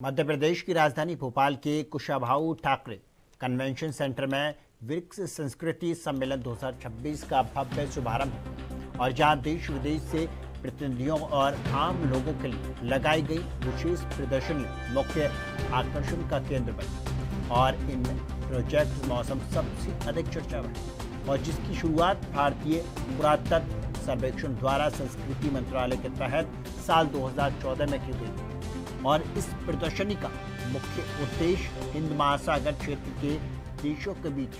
मध्य प्रदेश की राजधानी भोपाल के कुशाभाऊ ठाकरे कन्वेंशन सेंटर में ब्रिक्स संस्कृति सम्मेलन 2026 का भव्य शुभारंभ और जहां देश विदेश से प्रतिनिधियों और आम लोगों के लिए लगाई गई विशेष प्रदर्शनी मुख्य आकर्षण का केंद्र बनी और इन प्रोजेक्ट मौसम सबसे अधिक चर्चा में और जिसकी शुरुआत भारतीय पुरातत्व सर्वेक्षण द्वारा संस्कृति मंत्रालय के तहत साल 2014 में की गई और इस प्रदर्शनी का मुख्य उद्देश्य हिंद महासागर क्षेत्र के देशों के बीच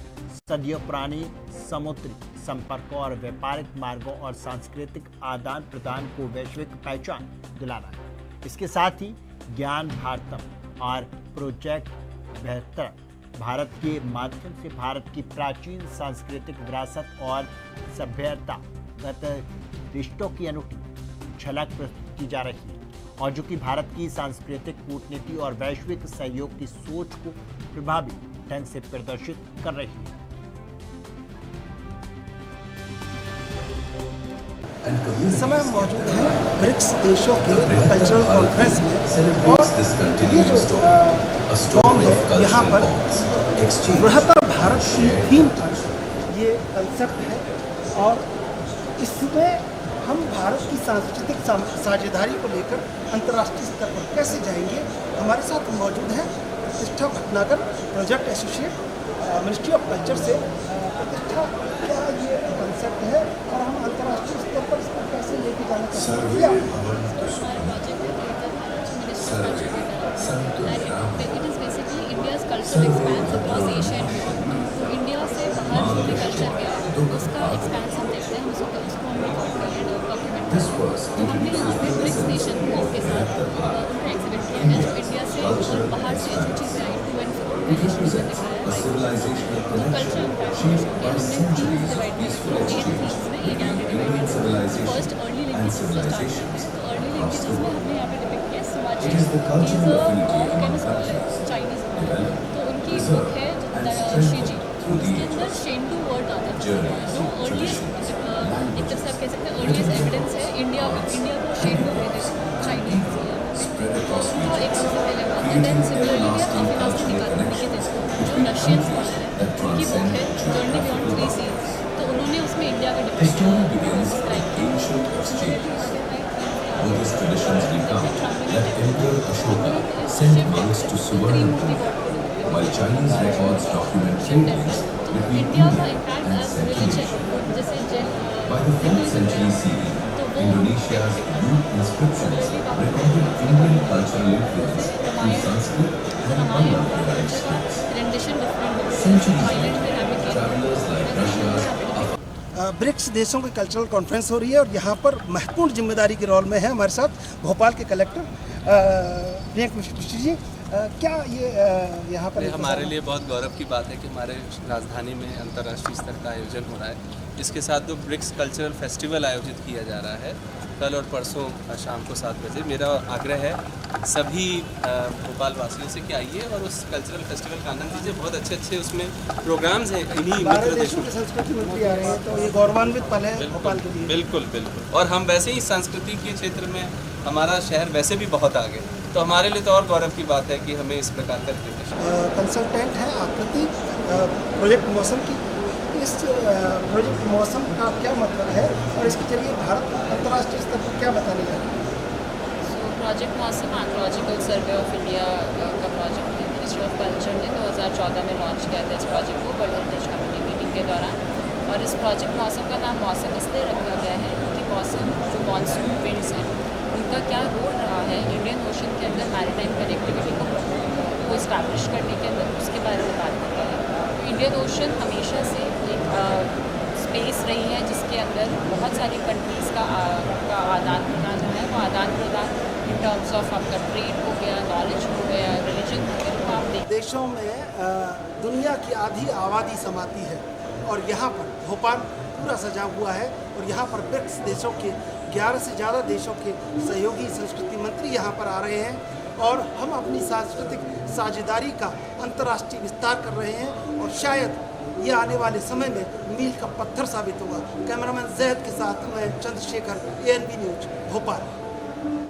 सदियों पुरानी समुद्री संपर्कों और व्यापारिक मार्गों और सांस्कृतिक आदान प्रदान को वैश्विक पहचान दिलाना है। इसके साथ ही ज्ञान भारतम और प्रोजेक्ट बेहतर भारत के माध्यम से भारत की प्राचीन सांस्कृतिक विरासत और सभ्यतागत रिश्तों की अनूठी झलक प्रस्तुत की जा रही है और जो कि भारत की सांस्कृतिक कूटनीति और वैश्विक सहयोग की सोच को प्रभावी ढंग से प्रदर्शित कर रही है। इस समय हम मौजूद हैं ब्रिक्स देशों के कल्चरल कॉन्फ्रेंस में और ये जो स्टॉल है यहाँ पर बृहत्तर भारत की थीम पर ये कंसेप्ट है और इसमें हम भारत की सांस्कृतिक साझेदारी को लेकर अंतर्राष्ट्रीय स्तर पर कैसे जाएंगे। हमारे साथ मौजूद हैं प्रतिष्ठा Bhatnagar, project associate, ministry of culture से। प्रतिष्ठा, क्या ये कंसेप्ट है और हम अंतर्राष्ट्रीय स्तर पर इसको कैसे लेके जाना चाहते हैं? इंडिया से बाहर जो भी कल्चर गया उसका एक्सपेंशन देखते हैं, उसको हम डॉक्यूमेंट तो हमने यहाँ पे ब्रिक्स नेशन के साथ उनका एग्जिबिट किया है जो इंडिया से और बाहर से जो चीज़ें आई टू एंड फ्रो दिखाया है। तो कल्चर हमने थीम्स डिवाइड की 8 थीम्स में ये गैलरी डिवाइड की। फर्स्ट अर्ली लैंग्वेजेस से स्टार्ट करते हैं। तो अर्ली लैंग्वेजेस में हमने यहाँ पे डिपिक्ट किया समाजी चाइनीज। तो उनकी बुक है शी जी, उसके अंदर शेंडू वर्ड आता है जो अर्लीस्ट एक तरह से आप कह सकते हैं अर्लीस्ट एविडेंस है इंडिया को शेंडू कहते हैं चाइनीज का एक सबसे पहले बात है। देन सिमिलरली अफिनासी निकेतन जो रशियन स्कॉलर है उनकी बुक है जर्नी बियॉन्ड 3 सीज। तो उन्होंने उसमें इंडिया का describe while Chinese records document trade links between India and Central Asia. By the 4th century CE, Indonesia's root inscriptions recorded Indian cultural influence through Sanskrit and Malayalam scripts. Centuries later, travelers like Russia's BRICS देशों की cultural conference हो रही है और यहाँ पर महत्वपूर्ण जिम्मेदारी के रोल में है हमारे साथ भोपाल के कलेक्टर प्रियंक मिश्र जी। क्या ये यहाँ पर हमारे लिए बहुत गौरव की बात है कि हमारे राजधानी में अंतर्राष्ट्रीय स्तर का आयोजन हो रहा है। इसके साथ जो ब्रिक्स कल्चरल फेस्टिवल आयोजित किया जा रहा है कल और परसों शाम को 7 बजे। मेरा आग्रह है सभी भोपाल वासियों से कि आइए और उस कल्चरल फेस्टिवल का आनंद लीजिए। बहुत अच्छे उसमें प्रोग्राम्स हैं इन्हीं मित्र देशों के। संस्कृति मंत्री आ रहे हैं तो ये गौरवान्वित पल है भोपाल के लिए। बिल्कुल। और हम वैसे ही संस्कृति के क्षेत्र में हमारा शहर वैसे भी बहुत आगे, तो हमारे लिए तो और गौरव की बात है कि हमें इस प्रकार का कंसल्टेंट है आकृति प्रोजेक्ट मौसम की। इस प्रोजेक्ट मौसम का क्या मतलब है और इसके जरिए भारत अंतर्राष्ट्रीय स्तर पर क्या बताने जा रहा है? प्रोजेक्ट मौसम आर्कोलॉजिकल सर्वे ऑफ इंडिया का प्रोजेक्ट है। मिनिस्ट्री ऑफ कल्चर ने 2014 में लॉन्च किया था इस प्रोजेक्ट को वर्ल्ड हेरिटेज कमेटी मीटिंग के दौरान। और इस प्रोजेक्ट मौसम का नाम मौसम इसलिए रखा गया है क्योंकि मौसम जो मानसून विंड्स हैं उनका क्या रोल रहा है इंडियन ओशन के अंदर मैरीटाइम कनेक्टिविटी को इस्टेब्लिश करने के अंदर, उसके बारे में बात करते हैं। इंडियन ओशन हमेशा से एक स्पेस रही है जिसके अंदर बहुत सारी कंट्रीज़ का आदान प्रदान है। वो आदान प्रदान इन टर्म्स ऑफ आपका ट्रेड हो गया, नॉलेज हो गया, रिलीजन हो गया। तो आप देखते देशों में दुनिया की आधी आबादी समाती है और यहाँ पर भोपाल पूरा सजा हुआ है और यहाँ पर ब्रिक्स देशों के 11 से ज़्यादा देशों के सहयोगी संस्कृति मंत्री यहाँ पर आ रहे हैं और हम अपनी सांस्कृतिक साझेदारी का अंतर्राष्ट्रीय विस्तार कर रहे हैं और शायद ये आने वाले समय में मील का पत्थर साबित होगा। कैमरामैन जैद के साथ मैं चंद्रशेखर, ANB न्यूज, भोपाल।